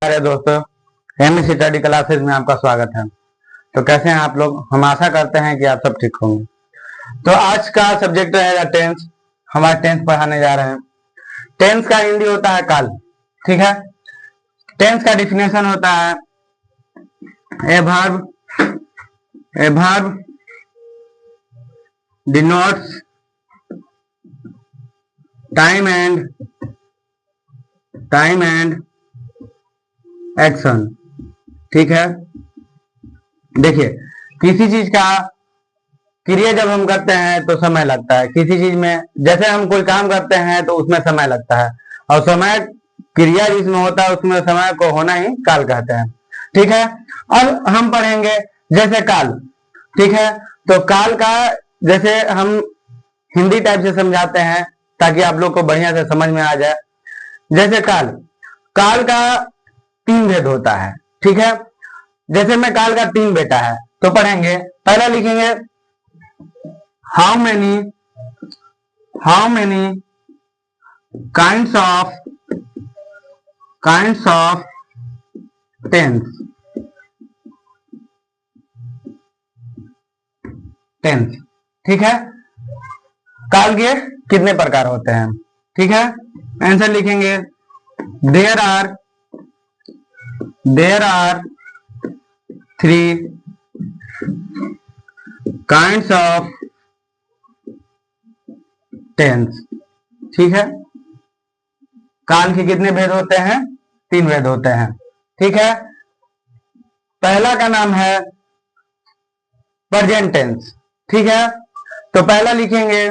अरे दोस्तों, MS study classes में आपका स्वागत है। तो कैसे हैं आप लोग? हम आशा करते हैं कि आप सब ठीक होंगे। तो आज का सब्जेक्ट रहेगा टेंस। हमारा टेंस पढ़ाने जा रहे हैं। टेंस का हिंदी होता है काल। ठीक है। टेंस का डिफिनेशन होता है a verb denotes time and action. ठीक है। देखिए, किसी चीज का क्रिया जब हम करते हैं तो समय लगता है। किसी चीज में जैसे हम कोई काम करते हैं तो उसमें समय लगता है, और समय क्रिया जिसमें होता है उसमें समय को होना ही काल कहते हैं। ठीक है। अब हम पढ़ेंगे जैसे काल। ठीक है। तो काल का जैसे हम हिंदी टाइप से समझाते हैं ताकि आप लोग को बढ़िया से समझ में आ जाए। जैसे काल का 3 भेद होता है। ठीक है। जैसे में काल का 3 बेटा है तो पढ़ेंगे। पहला लिखेंगे how many kinds of tense. ठीक है। काल के कितने प्रकार होते हैं? ठीक है। आंसर लिखेंगे there are 3 kinds of tense. ठीक है। काल के कितने भेद होते हैं? 3 भेद होते हैं। ठीक है। पहला का नाम है प्रेजेंट टेंस। ठीक है। तो पहला लिखेंगे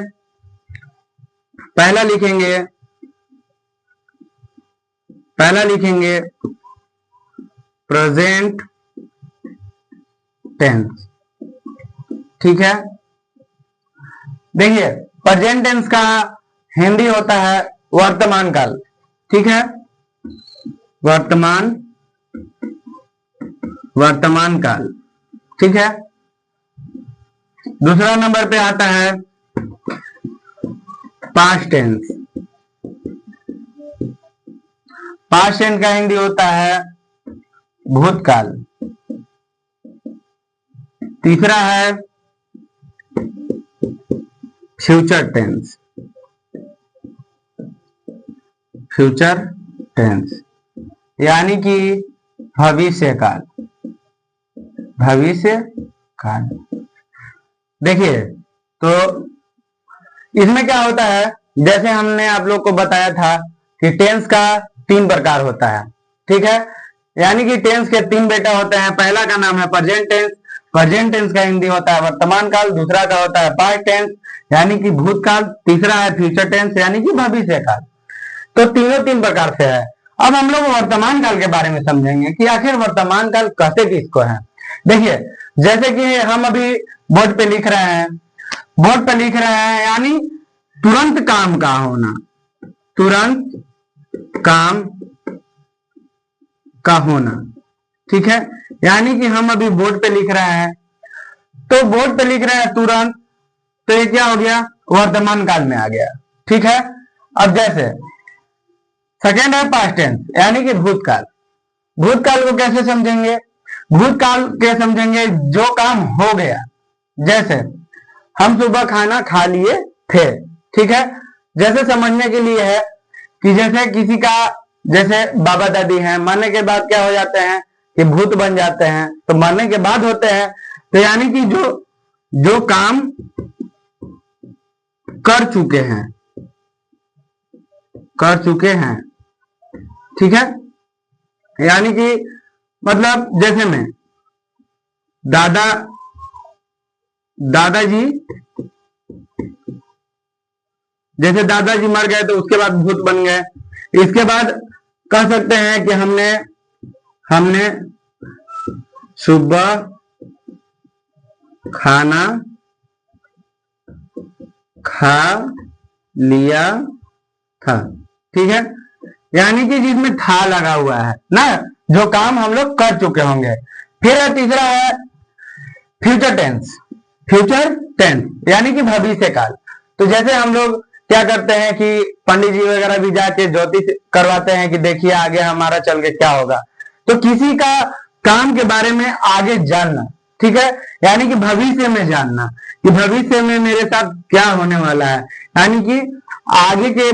प्रेजेंट टेंस। ठीक है। देखिए, प्रेजेंट टेंस का हिंदी होता है वर्तमान काल। ठीक है। वर्तमान काल। ठीक है। दूसरा नंबर पे आता है पास्ट टेंस। पास्ट टेंस का हिंदी होता है भूतकाल। तीसरा है फ्यूचर टेंस यानी कि भविष्य काल। देखिए, तो इसमें क्या होता है, जैसे हमने आप लोग को बताया था कि टेंस का 3 प्रकार होता है। ठीक है। यानी कि टेंस के 3 बेटा होते हैं। पहला का नाम है प्रेजेंट टेंस का हिंदी होता है वर्तमान काल। दूसरा का होता है पास्ट टेंस यानी कि भूतकाल। तीसरा है फ्यूचर टेंस यानी कि भविष्य काल। तो तीनों 3 प्रकार से है। अब हम लोग वर्तमान काल के बारे में समझेंगे कि आखिर वर्तमान काल कहते किसको है। देखिए, जैसे कि हम अभी बोर्ड पे लिख रहे हैं यानी तुरंत काम का होना। ठीक है। यानी कि हम अभी बोर्ड पे लिख रहे हैं, तो बोर्ड पे लिख रहे हैं तुरंत, तो ये क्या हो गया? वर्तमान काल में आ गया। ठीक है। अब जैसे सेकेंड है पास्ट टेंस यानी कि भूतकाल को कैसे समझेंगे? भूतकाल के समझेंगे जो काम हो गया। जैसे हम सुबह खाना खा लिए थे। ठीक है। जैसे समझने के लिए है कि जैसे किसी का, जैसे बाबा दादी हैं, मरने के बाद क्या हो जाते हैं कि भूत बन जाते हैं, तो मरने के बाद होते हैं। तो यानी कि जो काम कर चुके हैं। ठीक है। यानी कि मतलब जैसे में दादाजी मर गए तो उसके बाद भूत बन गए। इसके बाद कह सकते हैं कि हमने सुबह खाना खा लिया था। ठीक है। यानी कि जिसमें था लगा हुआ है ना, जो काम हम लोग कर चुके होंगे। फिर तीसरा है फ्यूचर टेंस यानी कि भविष्य काल। तो जैसे हम लोग क्या करते हैं कि पंडित जी वगैरह भी जाके ज्योतिष करवाते हैं कि देखिए आगे हमारा चल के क्या होगा। तो किसी का काम के बारे में आगे जानना, ठीक है, यानी कि भविष्य में जानना कि भविष्य में मेरे साथ क्या होने वाला है, यानी कि आगे के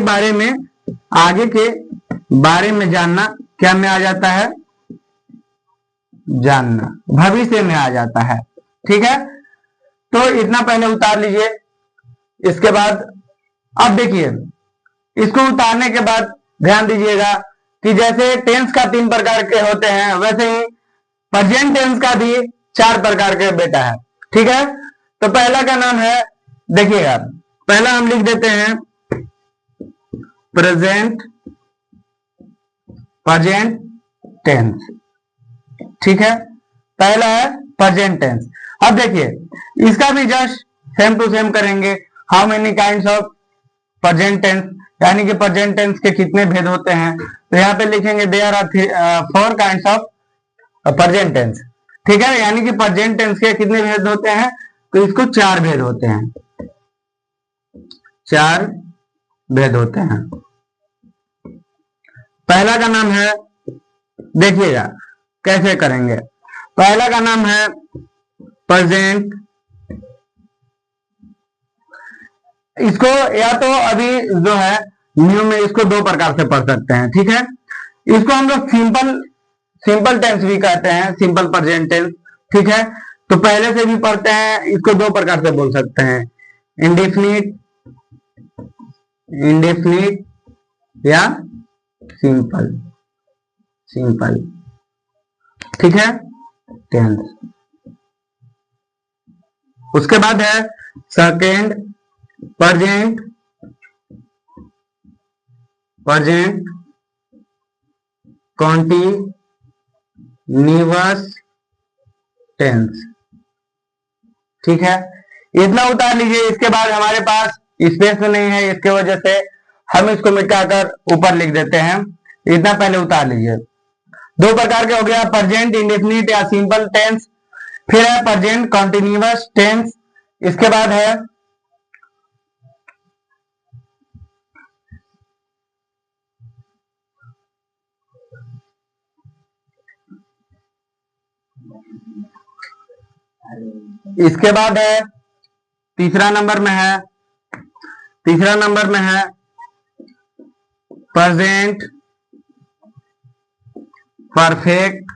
बारे में जानना क्या में आ जाता है, जानना, भविष्य में आ जाता है, ठीक है। तो इतना पहले उतार लीजिए। इसके बाद अब देखिए, इसको उतारने के बाद ध्यान दीजिएगा कि जैसे टेंस का 3 प्रकार के होते हैं, वैसे ही प्रेजेंट टेंस का भी 4 प्रकार के बेटा है, ठीक है। तो पहला का नाम है, देखिएगा, पहला हम लिख देते हैं प्रेजेंट टेंस, ठीक है, पहला है प्रेजेंट टेंस। अब देखिए इसका भी जस्ट सेम टू सेम करेंगे। How many kinds of present tense, यानी कि प्रेजेंट टेंस के कितने भेद होते हैं, तो यहाँ पे लिखेंगे there are 4 kinds of present tense, ठीक है, यानी कि प्रेजेंट टेंस के कितने भेद होते हैं, तो इसको 4 भेद होते हैं, 4 भेद होते हैं। पहला का नाम है, देखिएगा कैसे करेंगे, पहला का नाम है प्रेजेंट, इसको या तो अभी जो है न्यू में इसको 2 प्रकार से पढ़ सकते हैं, ठीक है। इसको हम लोग सिंपल टेंस भी कहते हैं, सिंपल प्रेजेंट टेंस, ठीक है। तो पहले से भी पढ़ते हैं, इसको 2 प्रकार से बोल सकते हैं, इंडेफिनिट या सिंपल, ठीक है, टेंस। उसके बाद है सेकेंड प्रेजेंट कॉन्टिन्यूअस टेंस, ठीक है, इतना उतार लीजिए। इसके बाद हमारे पास स्पेस नहीं है, इसके वजह से हम इसको मिटाकर ऊपर लिख देते हैं, इतना पहले उतार लीजिए। 2 प्रकार के हो गया, प्रेजेंट इंडेफिनिट या सिंपल टेंस, फिर है प्रेजेंट कॉन्टिन्यूअस टेंस, इसके बाद है तीसरा नंबर में है प्रेजेंट परफेक्ट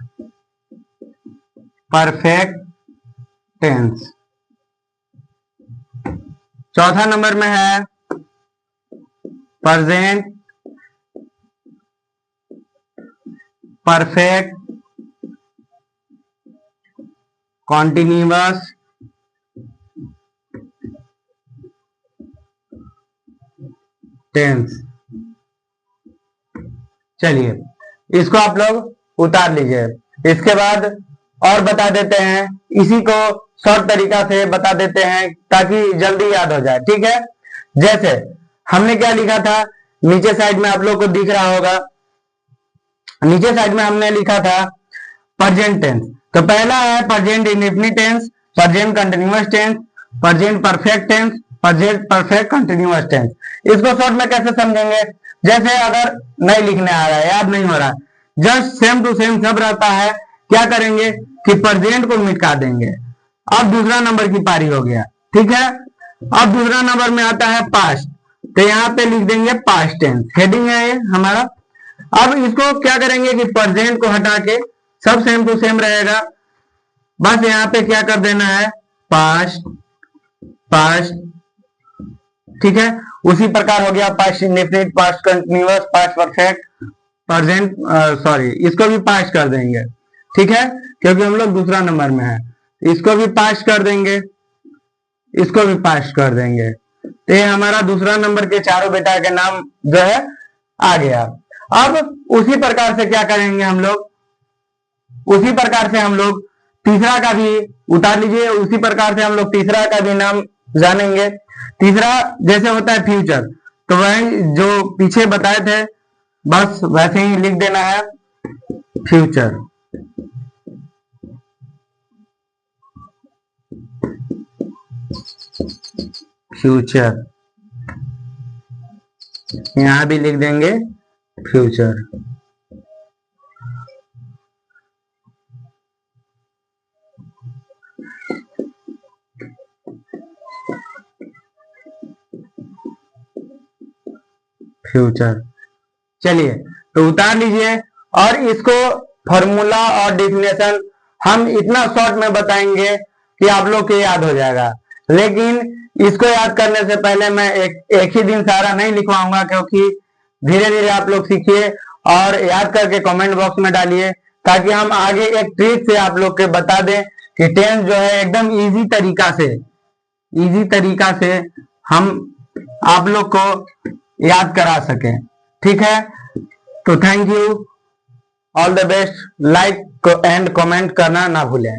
टेंस। चौथा नंबर में है प्रेजेंट परफेक्ट कॉन्टिन्यूअस टेंस। चलिए इसको आप लोग उतार लीजिए। इसके बाद और बता देते हैं, इसी को शॉर्ट तरीका से बता देते हैं ताकि जल्दी याद हो जाए, ठीक है। जैसे हमने क्या लिखा था, नीचे साइड में आप लोग को दिख रहा होगा, नीचे साइड में हमने लिखा था प्रेजेंट टेंस। तो पहला है present indefinite tense, present continuous tense, present perfect tense, present perfect continuous tense. इसको शॉर्ट में कैसे समझेंगे, जैसे अगर नहीं लिखने आ रहा है, याद नहीं हो रहा, जस्ट सेम टू सेम सब रहता है, क्या करेंगे कि प्रेजेंट को मिटा देंगे। अब दूसरा नंबर की पारी हो गया, ठीक है। अब दूसरा नंबर में आता है पास्ट, तो यहाँ पे लिख देंगे पास्ट टेंस, हेडिंग है ये हमारा। अब इसको क्या करेंगे कि प्रेजेंट को हटा के सब सेम टू सेम रहेगा, बस यहाँ पे क्या कर देना है पास्ट, ठीक है। उसी प्रकार हो गया past indefinite, past continuous, past perfect, present, sorry इसको भी पास्ट कर देंगे, ठीक है, क्योंकि हम लोग दूसरा नंबर में है। इसको भी पास्ट कर देंगे, इसको भी पास्ट कर देंगे, तो ये हमारा दूसरा नंबर के चारों बेटा के नाम जो है आ गया। अब उसी प्रकार से क्या करेंगे हम लोग, उसी प्रकार से हम लोग तीसरा का भी उतार लीजिए, उसी प्रकार से हम लोग तीसरा का भी नाम जानेंगे। तीसरा जैसे होता है फ्यूचर, तो वही जो पीछे बताए थे बस वैसे ही लिख देना है फ्यूचर, यहां भी लिख देंगे फ्यूचर। फ्यूचर। चलिए तो उतार लीजिए, और इसको फॉर्मूला और डेफिनेशन हम इतना शॉर्ट में बताएंगे कि आप लोग को याद हो जाएगा। लेकिन इसको याद करने से पहले मैं एक ही दिन सारा नहीं लिखवाऊंगा, क्योंकि धीरे धीरे आप लोग सीखिए और याद करके कमेंट बॉक्स में डालिए, ताकि हम आगे एक ट्रिक से आप लोग के बता दें कि टेंस जो है एकदम इजी तरीका से हम आप लोग को याद करा सकें। ठीक है, तो thank you, all the best. Like and comment करना ना भूलें।